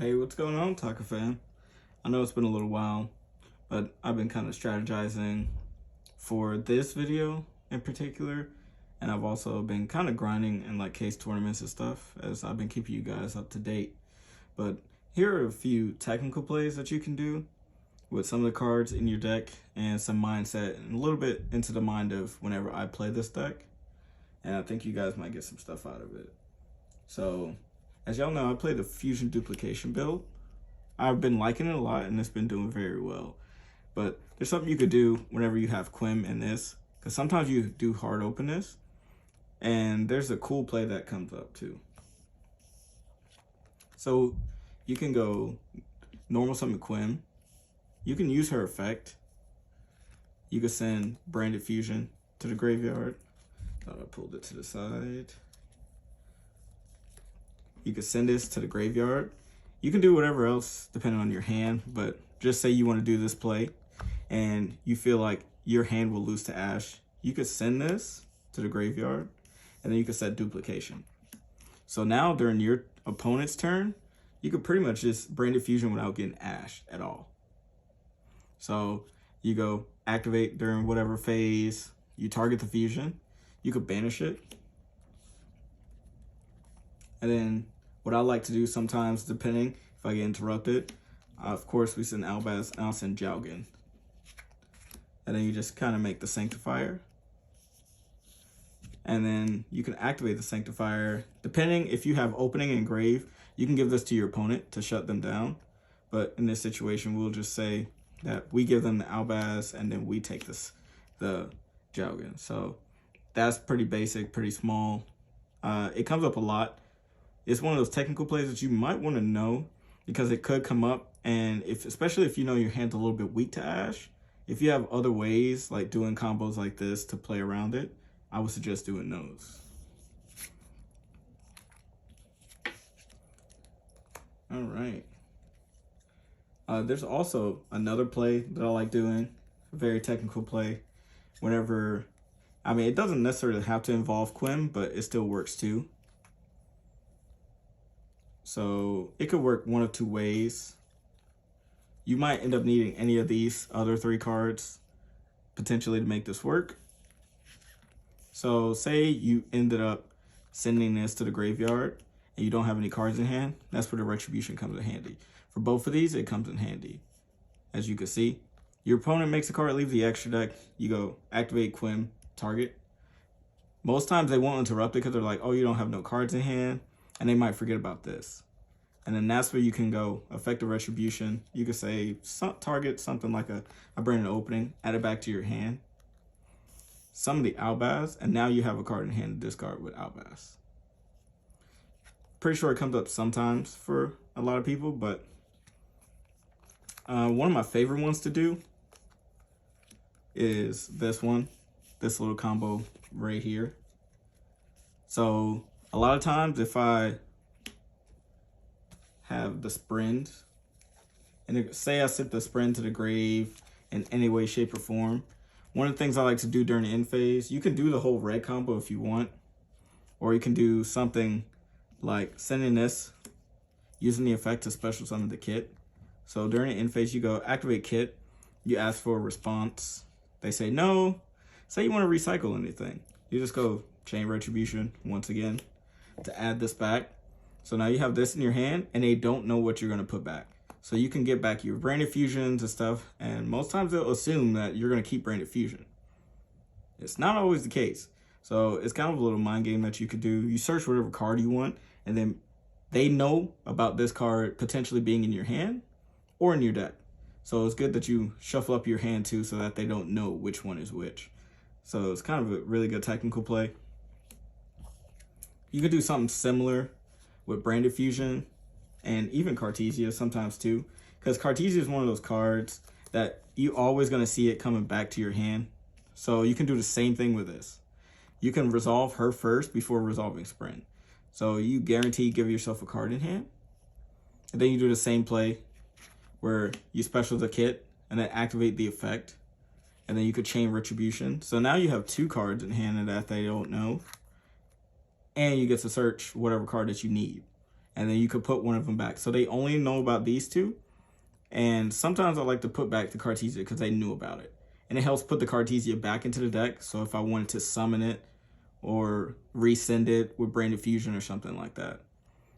Hey, what's going on, Taco fan? I know it's been a little while, but I've been kind of strategizing for this video in particular, and I've also been kind of grinding in like case tournaments and stuff as I've been keeping you guys up to date. But here are a few technical plays that you can do with some of the cards in your deck and some mindset and a little bit into the mind of whenever I play this deck. And I think you guys might get some stuff out of it. So, as y'all know, I play the Fusion Duplication build. I've been liking it a lot and it's been doing very well. But there's something you could do whenever you have Quim in this, because sometimes you do hard open this, and there's a cool play that comes up too. So you can go normal summon Quim. You can use her effect. You can send Branded Fusion to the graveyard. Thought I pulled it to the side. You can send this to the graveyard. You can do whatever else depending on your hand, but just say you want to do this play and you feel like your hand will lose to Ash. You could send this to the graveyard and then you can set Duplication. So now during your opponent's turn, you could pretty much just Branded Fusion without getting Ash at all. So you go activate during whatever phase, you target the fusion, you could banish it. And then what I like to do sometimes, depending if I get interrupted, of course we send Albaz and I'll send Jowgen. And then you just kind of make the Sanctifier. And then you can activate the Sanctifier. Depending if you have opening and grave, you can give this to your opponent to shut them down. But in this situation, we'll just say that we give them the Albaz and then we take the Jowgen. So that's pretty basic, pretty small. It comes up a lot. It's one of those technical plays that you might want to know because it could come up, and especially if you know your hand's a little bit weak to Ash, if you have other ways like doing combos like this to play around it, I would suggest doing those. All right. There's also another play that I like doing, a very technical play. Whenever, I mean, it doesn't necessarily have to involve Quim, but it still works too. So it could work one of two ways. You might end up needing any of these other three cards potentially to make this work. So say you ended up sending this to the graveyard and you don't have any cards in hand, that's where the Retribution comes in handy. For both of these, it comes in handy. As you can see, your opponent makes a card, leave the extra deck, you go activate Quim, target. Most times they won't interrupt it because they're like, oh, you don't have no cards in hand, and they might forget about this. And then that's where you can go effective Retribution. You could say target something like a branded opening, add it back to your hand. Summon the Albaz, and now you have a card in hand to discard with Albaz. Pretty sure it comes up sometimes for a lot of people, but one of my favorite ones to do is this one, this little combo right here. So a lot of times if I have the Sprint, and say I sent the Sprint to the grave in any way, shape, or form, one of the things I like to do during the end phase, you can do the whole red combo if you want, or you can do something like sending this, using the effect to special summon the kit. So during the end phase, you go activate kit, you ask for a response, they say no, say you want to recycle anything, you just go chain Retribution once again to add this back. So now you have this in your hand and they don't know what you're going to put back. So you can get back your Branded Fusions and stuff, and most times they'll assume that you're going to keep Branded Fusion. It's not always the case. So it's kind of a little mind game that you could do. You search whatever card you want, and then they know about this card potentially being in your hand or in your deck. So it's good that you shuffle up your hand too so that they don't know which one is which. So it's kind of a really good technical play. You could do something similar with Branded Fusion and even Cartesia sometimes too, because Cartesia is one of those cards that you always going to see it coming back to your hand. So you can do the same thing with this. You can resolve her first before resolving Sprint. So you guarantee give yourself a card in hand, and then you do the same play where you special the kit and then activate the effect, and then you could chain Retribution. So now you have two cards in hand that they don't know, and you get to search whatever card that you need. and then you could put one of them back. So they only know about these two. And sometimes I like to put back the Cartesia because they knew about it. And it helps put the Cartesia back into the deck. So if I wanted to summon it or resend it with Branded Fusion or something like that.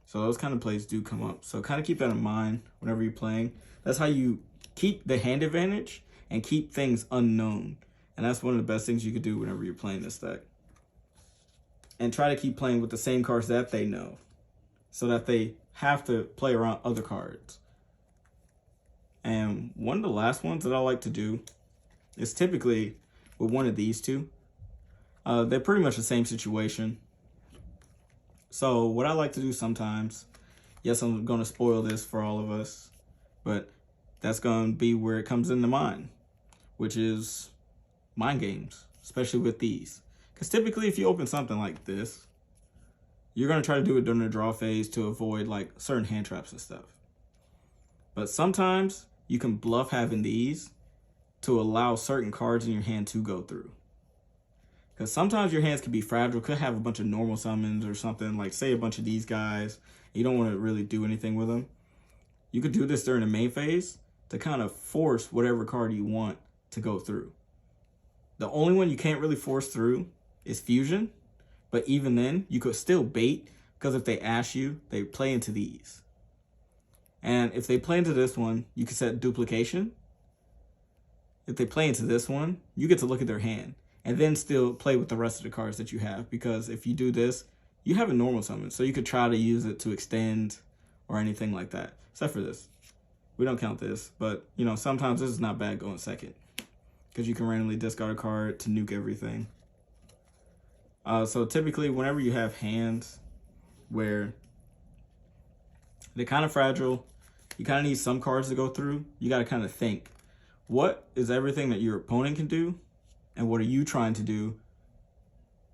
So those kind of plays do come up. So kind of keep that in mind whenever you're playing. That's how you keep the hand advantage and keep things unknown. And that's one of the best things you could do whenever you're playing this deck. And try to keep playing with the same cards that they know, so that they have to play around other cards. And one of the last ones that I like to do is typically with one of these two. They're pretty much the same situation. So what I like to do sometimes, yes, I'm going to spoil this for all of us, but that's going to be where it comes into mind, which is mind games, especially with these. Because typically if you open something like this, you're going to try to do it during the draw phase to avoid like certain hand traps and stuff. But sometimes you can bluff having these to allow certain cards in your hand to go through. Because sometimes your hands can be fragile, could have a bunch of normal summons or something, like say a bunch of these guys. You don't want to really do anything with them. You could do this during the main phase to kind of force whatever card you want to go through. The only one you can't really force through is Fusion. But even then, you could still bait, because if they ash you, they play into these. And if they play into this one, you can set Duplication. If they play into this one, you get to look at their hand and then still play with the rest of the cards that you have. Because if you do this, you have a normal summon. So you could try to use it to extend or anything like that. Except for this. We don't count this. But, you know, sometimes this is not bad going second. Because you can randomly discard a card to nuke everything. So typically, whenever you have hands where they're kind of fragile, you kind of need some cards to go through, you got to kind of think, what is everything that your opponent can do? And what are you trying to do?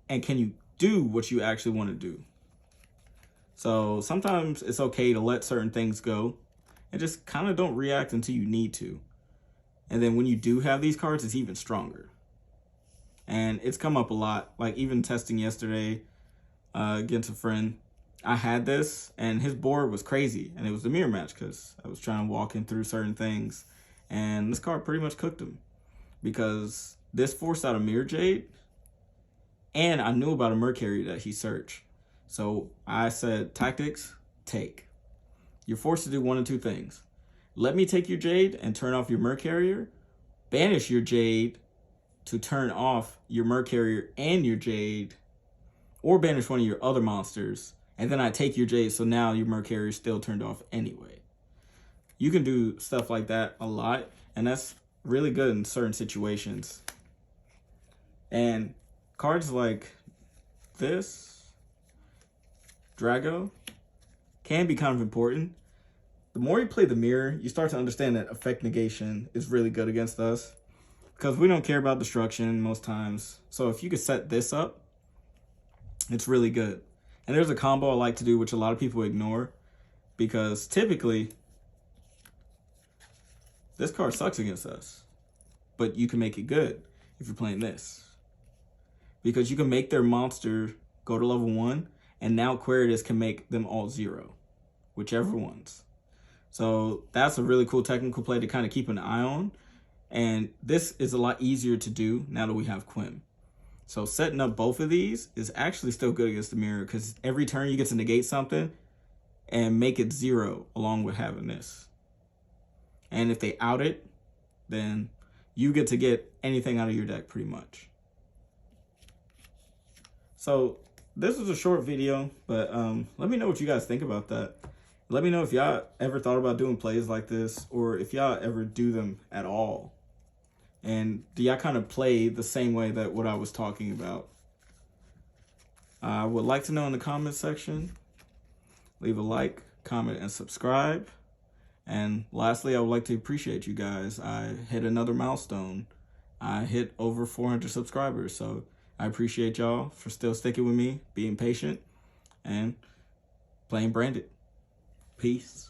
And can you do what you actually want to do? So sometimes it's okay to let certain things go and just kind of don't react until you need to. And then when you do have these cards, it's even stronger. And it's come up a lot, like even testing yesterday against a friend. I had this and his board was crazy, and it was a mirror match because I was trying to walk him through certain things, and this card pretty much cooked him because this forced out a Mirror Jade, and I knew about a Mercury that he searched. So I said, tactics, take. You're forced to do one of two things. Let me take your Jade and turn off your Mercarrier, banish your Jade to turn off your Mercarrier and your Jade, or banish one of your other monsters, and then I take your Jade, so now your Mercarrier is still turned off anyway. You can do stuff like that a lot, and that's really good in certain situations. And cards like this, Drago, can be kind of important. The more you play the mirror, you start to understand that effect negation is really good against us, because we don't care about destruction most times. So if you could set this up, it's really good. And there's a combo I like to do, which a lot of people ignore, because typically this card sucks against us, but you can make it good if you're playing this, because you can make their monster go to level 1, and now Queritus can make them all 0, whichever ones. So that's a really cool technical play to kind of keep an eye on. And this is a lot easier to do now that we have Quim. So setting up both of these is actually still good against the mirror, because every turn you get to negate something and make it 0 along with having this. And if they out it, then you get to get anything out of your deck pretty much. So this was a short video, but let me know what you guys think about that. Let me know if y'all ever thought about doing plays like this, or if y'all ever do them at all. And do y'all kind of play the same way that what I was talking about? I would like to know in the comment section. Leave a like, comment, and subscribe. And lastly, I would like to appreciate you guys. I hit another milestone. I hit over 400 subscribers. So I appreciate y'all for still sticking with me, being patient, and playing Branded. Peace.